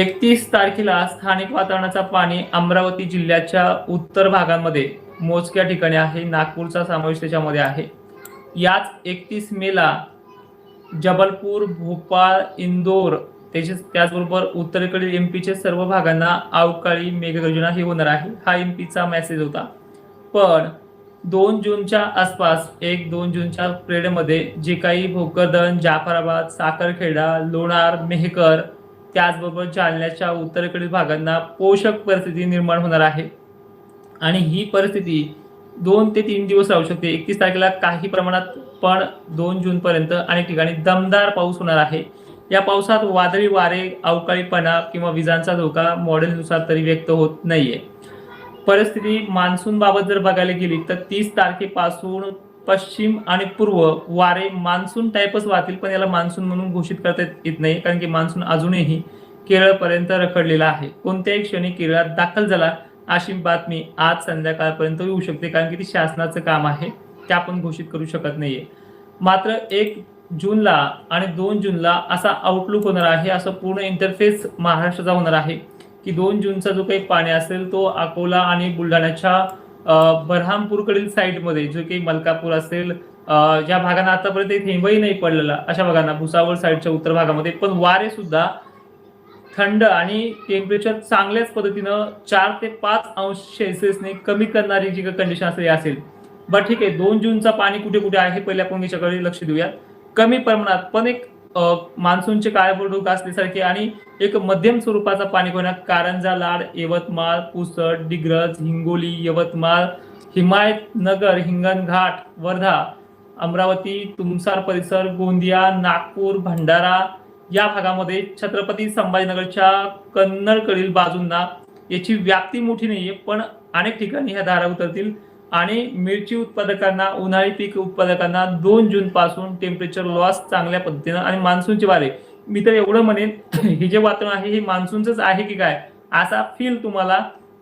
31 तारखेला स्थानिक वातावरणाचा पाणी अमरावती जिल्ह्याच्या उत्तर भागांमध्ये मोजक्या ठिकाणी आहे. नागपूरचा समावेश त्याच्यामध्ये आहे. याच 31 मेला जबलपूर, भोपाळ, इंदोर त्याचबरोबर उत्तरेकडील एमपीच्या सर्व भागांना अवकाळी मेघगर्जना ही होणार आहे. हा एमपीचा मेसेज होता. पण 2 जूनच्या आसपास 1-2 जूनच्या पिरियडमध्ये जे काही भोकरदन, जाफराबाद, साखरखेडा, लोणार, मेहकर त्याचबरोबर जालन्याच्या उत्तरेकडील भागांना पोषक परिस्थिती निर्माण होणार आहे. आणि ही परिस्थिती 2 ते 3 दिवस राहू शकते. 31 तारखेला काही प्रमाणात, पण 2 जून पर्यंत अनेक ठिकाणी दमदार पाऊस होणार आहे. या पावसात वादळी वारे, अवकाळीपणा किंवा विजांचा धोका मॉडेलनुसार तरी व्यक्त होत नाहीये. परिस्थिती मान्सून बाबत जर बघायला गेली तर 30 तारखेपासून पश्चिम आणि पूर्व वारे मान्सून टाईपच वाहतील, पण याला मान्सून म्हणून घोषित करता येत नाही, कारण की मान्सून अजूनही केरळपर्यंत रखडलेला आहे. कोणत्याही क्षणी केरळात दाखल झाला अशी बातमी आज संध्याकाळपर्यंत येऊ शकते, कारण की ती शासनाचं काम आहे, ते आपण घोषित करू शकत नाहीये. मात्र 1 जूनला आणि 2 जूनला असा आउटलुक होणार आहे, असं पूर्ण इंटरफेस महाराष्ट्राचा होणार आहे की 2 जूनचा जो काही पाणी असेल तो अकोला आणि बुलढाण्याच्या बऱ्हामपूरकडील साईडमध्ये, जो काही मलकापूर असेल, ज्या भागांना आतापर्यंत थेंबही नाही पडलेला अशा भागांना, भुसावळ साईडच्या उत्तर भागामध्ये पण वारे सुद्धा थंड आणि टेम्परेचर चांगल्याच पद्धतीनं 4 ते 5 अंश सेल्सिअसने कमी करणारी जी कंडिशन असेल. बरं ठीक आहे, 2 जूनचा पाणी कुठे कुठे आहे पहिले आपण याच्याकडे लक्ष देऊया. कमी प्रमाणात पण एक मान्सूनचे काळभोर असल्यासारखे आणि एक मध्यम स्वरूपाचा पाणी होणार. कारंजा, लाड, यवतमाळ, पुसद, डिग्रज, हिंगोली, यवतमाळ, हिमायतनगर, हिंगणघाट, वर्धा, अमरावती, तुमसार परिसर, गोंदिया, नागपूर, भंडारा या भागामध्ये छत्रपती संभाजीनगरच्या कन्नडकडील बाजूंना याची व्याप्ती मोठी नाहीये, पण अनेक ठिकाणी ह्या धारा उतरतील. आणि मिरची उत्पादकांना, उन्हाळी पीक उत्पादकांना 2 जून पासून टेम्परेचर लॉस चांगल्या पद्धतीनं आणि मान्सूनचे वारे, मी तर एवढं म्हणेन हे जे वातावरण आहे हे मान्सूनचंच आहे की काय असा फील तुम्हाला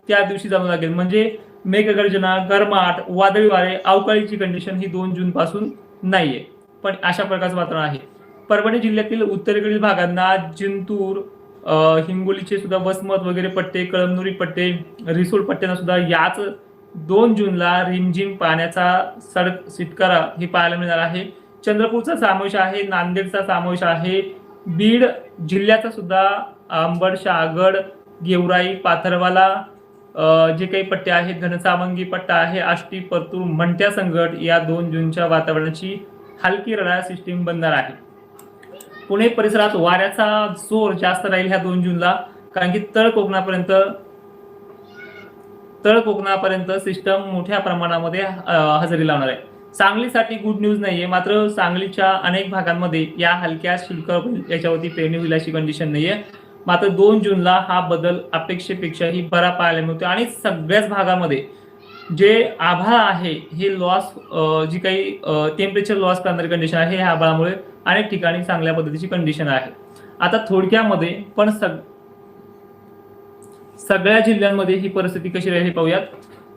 त्या दिवशी जाणवू लागेल. म्हणजे मेघगर्जना, गरमाट, वादळी वारे, अवकाळीची कंडिशन ही 2 जून पासून नाहीये, पण अशा प्रकारचं वातावरण आहे. परभणी जिल्ह्यातील उत्तरेकडील भागांना जिंतूर, हिंगोलीचे सुद्धा वसमत वगैरे पट्टे, कळमनुरी पट्टे, रिसोड पट्ट्यांना सुद्धा याच 2 जूनला रिमझिम पाण्याचा शिटकारा हे पाहायला मिळणार आहे. चंद्रपूरचा समावेश आहे, नांदेडचा समावेश आहे, बीड जिल्ह्याचा सुद्धा अंबड, शहागड, गेवराई, पाथरवाला जे काही पट्टे आहेत, घनसावंगी पट्टा आहे, आष्टी, परतूर, मंट्या संगट या 2 जूनच्या वातावरणाची हलकी रडार सिस्टीम बनणार आहे. पुणे परिसरात वाऱ्याचा जोर जास्त राहील ह्या 2 जूनला, कारण की तळ कोकणापर्यंत सिस्टम मोठ्या प्रमाणामध्ये हजेरी लावणार आहे. सांगलीसाठी गुड न्यूज नाहीये, मात्र सांगलीच्या अनेक भागांमध्ये या हलक्या शुल्क याच्यावरती पेरणी होईल अशी कंडिशन नाहीये. मात्र 2 जूनला हा बदल अपेक्षेपेक्षाही बरा पाहायला मिळतो आणि सगळ्याच भागामध्ये जे आभाळ आहे हे लॉस, जी काही टेम्परेचर लॉस करणारी कंडिशन आहे, ह्या आभाळामुळे अनेक ठिकाणी चांगल्या पद्धतीची कंडिशन आहे. आता थोडक्यामध्ये पण सगळ्या जिल्ह्यांमध्ये ही परिस्थिती कशी राहील पाहूयात.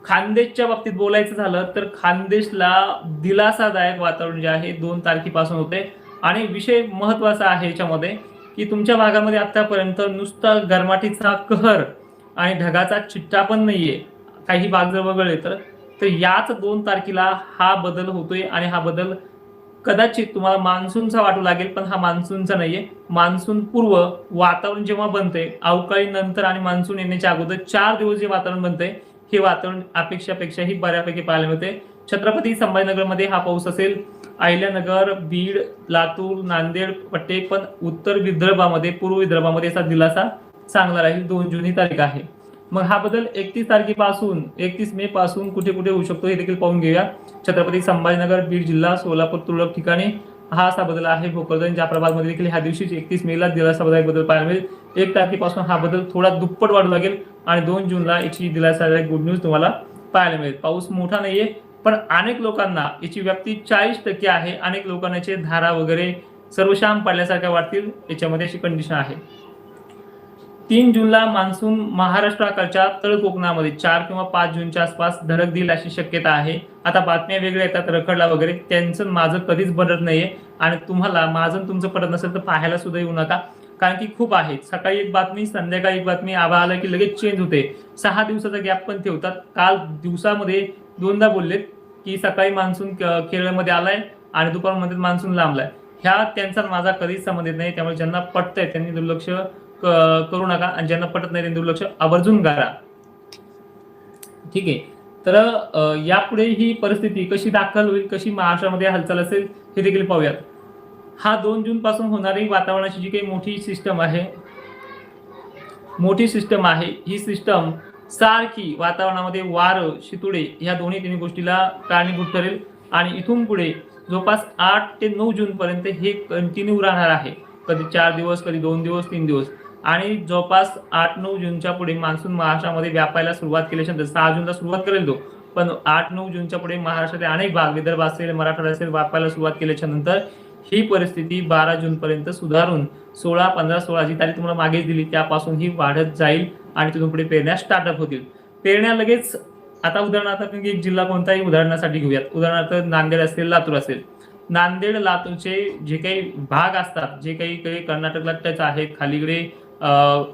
खानदेशच्या बाबतीत बोलायचं झालं तर खानदेशला दिलासादायक वातावरण जे आहे 2 तारखेपासून होते. आणि विषय महत्वाचा आहे याच्यामध्ये की तुमच्या भागामध्ये आतापर्यंत नुसता गरमाटीचा कहर आणि ढगाचा चिट्टा पण नाहीये. काही भाग जर वगळले तर याच 2 तारखेला हा बदल होतोय आणि हा बदल कदाचित तुम्हाला मान्सूनचा वाटू लागेल, पण हा मान्सूनचा नाहीये. मान्सून पूर्व वातावरण जेव्हा बनतंय, अवकाळी नंतर आणि मान्सून येण्याच्या अगोदर 4 दिवस जे वातावरण बनतंय हे वातावरण अपेक्षापेक्षाही बऱ्यापैकी पाहायला मिळते. छत्रपती संभाजीनगरमध्ये हा पाऊस असेल, अहिल्यानगर, बीड, लातूर, नांदेड पट्टे, पण उत्तर विदर्भामध्ये, पूर्व विदर्भामध्ये याचा दिलासा चांगला राहील. 2 जून ही तारीख आहे. मग हा बदल 31 तारखेपासून 31 मे पासून कुठे कुठे होऊ शकतो हे देखील पाहून घेऊया. छत्रपती संभाजीनगर, बीड जिल्हा, सोलापूर, तुरळक ठिकाणी हा असा बदल आहे. भोकरदन, जाफराबाद मध्ये देखील ह्या दिवशी 31 मेला दिलासादायक बदल पाहायला मिळेल. 1 तारखेपासून हा बदल थोडा दुप्पट वाढू लागेल आणि 2 जूनला याची दिलासादायक गुड न्यूज तुम्हाला पाहायला मिळेल. पाऊस मोठा नाहीये, पण अनेक लोकांना याची व्याप्ती 40% आहे. अनेक लोकांना याचे धारा वगैरे सर्वशाम पडल्यासारख्या वाटतील, याच्यामध्ये अशी कंडिशन आहे. 3 जूनला मान्सून महाराष्ट्राकडच्या तळ कोकणामध्ये 4 किंवा 5 जूनच्या आसपास धडक देईल अशी शक्यता आहे. आता बातम्या वेगळ्या येतात, रखडला वगैरे, त्यांचं माझं कधीच बनत नाहीये आणि तुम्हाला माझं तुमचं पडत नसेल तर पाहायला सुद्धा येऊ नका, कारण की खूप आहेत. सकाळी एक बातमी, संध्याकाळी एक बातमी, आभाळ आलं की लगेच चेंज होते. 6 दिवसाचा गॅप पण ठेवतात. काल दिवसामध्ये दोनदा बोललेत की सकाळी मान्सून केरळमध्ये आलाय आणि दुपारमध्ये मान्सून लांबलाय. ह्या त्यांचा माझा कधीच संबंध येत नाही. त्यामुळे ज्यांना पटतंय त्यांनी दुर्लक्ष करू नका आणि ज्यांना पटत नाही त्यांनी दुर्लक्ष आवर्जून करा. ठीक आहे. तर यापुढे ही परिस्थिती कशी दाखल होईल, कशी महाराष्ट्रामध्ये हालचाल असेल हे देखील पाहूयात. हा 2 जून पासून होणारी वातावरणाची जी काही मोठी सिस्टम आहे, ही सिस्टम सारखी वातावरणामध्ये वारं, शितुडे ह्या तिन्ही गोष्टीला कारणीभूत ठरेल आणि इथून पुढे जवळपास 8 ते 9 जून पर्यंत हे कंटिन्यू राहणार आहे. कधी 4 दिवस, कधी 2 दिवस, 3 दिवस आणि जवळपास 8-9 जूनच्या पुढे मान्सून महाराष्ट्रामध्ये व्यापायला सुरुवात केल्यानंतर 6 जूनला सुरुवात करेल तो, पण 8-9 जूनच्या पुढे महाराष्ट्रातील अनेक भाग, विदर्भ असेल, मराठवाडा असेल, व्यापायला सुरुवात केल्याच्या नंतर ही परिस्थिती 12 जून पर्यंत सुधारून 16, 15, 16 जी तारीख तुम्हाला मागेच दिली त्यापासून ही वाढत जाईल आणि तिथून पुढे पेरण्या स्टार्टअप होतील. पेरण्या लगेच आता उदाहरणार्थ आपण एक जिल्हा कोणताही उदाहरणासाठी घेऊयात. उदाहरणार्थ नांदेड असेल, लातूर असेल. नांदेड, लातूरचे जे काही भाग असतात, जे काही कर्नाटकला टच आहेत, खालीकडे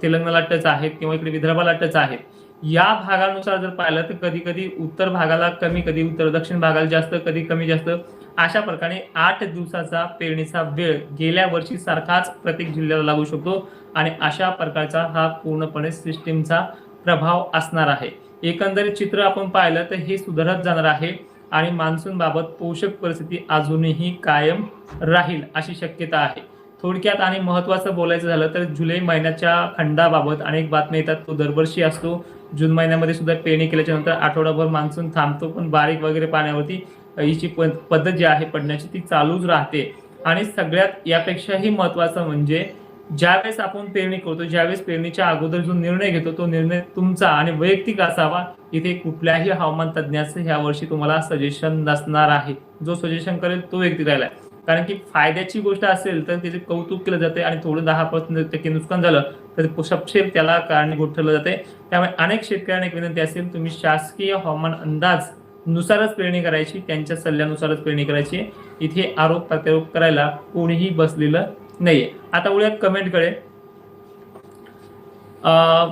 तेलंगणाला टच आहेत किंवा इकडे विदर्भाला टच आहेत, या भागानुसार जर पाहिलं तर कधी कधी उत्तर भागाला कमी, कधी उत्तर दक्षिण भागाला जास्त, कधी कमी जास्त, अशा प्रकारे 8 दिवसाचा पेरणीचा वेळ गेल्या वर्षी सारखाच प्रत्येक जिल्ह्याला लागू शकतो आणि अशा प्रकारचा हा पूर्णपणे सिस्टीमचा प्रभाव असणार आहे. एकंदरीत चित्र आपण पाहिलं तर हे सुधारत जाणार आहे आणि मान्सून बाबत पोषक परिस्थिती अजूनही कायम राहील अशी शक्यता आहे. थोडक्यात आणि महत्त्वाचं बोलायचं झालं तर जुलै महिन्याच्या खंडाबाबत अनेक बातम्या येतात. तो दरवर्षी असतो. जून महिन्यामध्ये सुद्धा पेरणी केल्याच्या नंतर आठवडाभर मान्सून थांबतो, पण बारीक वगैरे पाण्यावरती हिची पद्धत जी आहे पडण्याची ती चालूच राहते. आणि सगळ्यात यापेक्षाही महत्त्वाचं म्हणजे ज्यावेळेस आपण पेरणी करतो, ज्यावेळेस पेरणीच्या अगोदर जो निर्णय घेतो तो निर्णय तुमचा आणि वैयक्तिक असावा. इथे कुठल्याही हवामान तज्ज्ञाचं ह्या वर्षी तुम्हाला सजेशन नसणार आहे. जो सजेशन करेल तो व्यक्ती राहिलाय. कारण की फायद्याची गोष्ट असेल तर त्याचे कौतुक केलं जाते आणि थोडं 10% नुकसान झालं तर सपशेल त्याला कारणीभूत ठरलं जाते. त्यामुळे अनेक शेतकऱ्यांना एक विनंती असेल, तुम्ही शासकीय हवामान अंदाज नुसारच पेरणी करायची, त्यांच्या सल्ल्यानुसारच पेरणी करायची. इथे आरोप प्रत्यारोप करायला कोणीही बसलेलं नाहीये. आता वळूयात कमेंटकडे.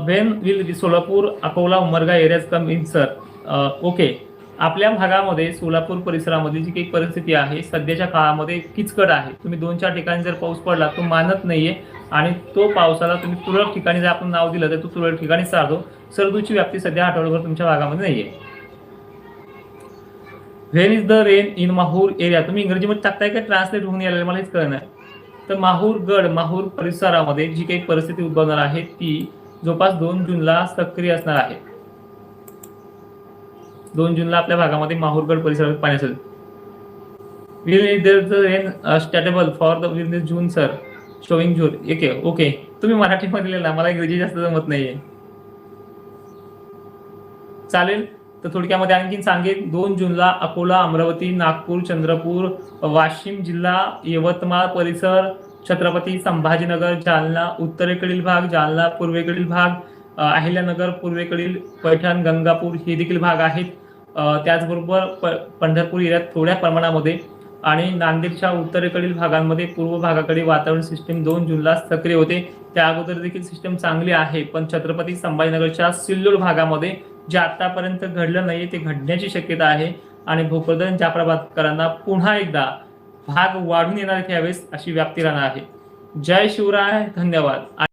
When will Solapur, Akola, Umarga areas come in sir? Okay. आपल्या भागामध्ये सोलापूर परिसरामध्ये जी काही परिस्थिती आहे सध्याच्या काळामध्ये किचकट आहे. तुम्ही 2-4 ठिकाणी जर पाऊस पडला तो मानत नाहीये आणि तो पावसाला तुम्ही तुरळक ठिकाणी जर आपण नाव दिलं तर तो तुरळक ठिकाणी सारतो. सरदूची व्याप्ती सध्या आठवड्याभर तुमच्या भागामध्ये नाहीये. When is the rain in Mahur area? तुम्ही इंग्रजीमध्ये टाकताय का ट्रान्सलेट होऊन यायला मला हेच कळणार. तर माहूर परिसरामध्ये जी काही परिस्थिती उद्भवणार आहे ती जवळपास 2 जूनला सक्रिय असणार आहे. 2 जूनला आपल्या भागामध्ये माहूरगड परिसरात पाणी असेल. Will there the rain stable for the will this June sir? Showing June. Okay. तुम्ही मराठीमध्ये लिहिला, मला इंग्रजी जास्त जमत नाहीये. चालेल. तर थोडक्यामध्ये आणखी सांगेन, 2 जूनला अकोला, अमरावती, नागपूर, चंद्रपूर, वाशिम जिल्हा, यवतमाळ परिसर, छत्रपती संभाजीनगर, जालना उत्तरेकडील भाग, जालना पूर्वेकडील भाग, अहिल्यानगर पूर्वेकडील, पैठण, गंगापूर हे देखील भाग आहेत. त्याचबरोबर पंढरपूर एरियात थोड्या प्रमाणामध्ये आणि नांदेडच्या उत्तरेकडील भागांमध्ये पूर्व भागाकडे वातावरण सिस्टीम 2 जूनला सक्रिय होते. त्या अगोदर देखील सिस्टीम चांगली आहे, पण छत्रपती संभाजीनगरच्या सिल्लोड भागामध्ये जे आतापर्यंत घडलं नाहीये ते घडण्याची शक्यता आहे आणि भोकरदन जाफराबादकरांना पुन्हा एकदा भाग वाढून येणार त्यावेळेस अशी व्याप्ती राहणार आहे. जय शिवराय. धन्यवाद.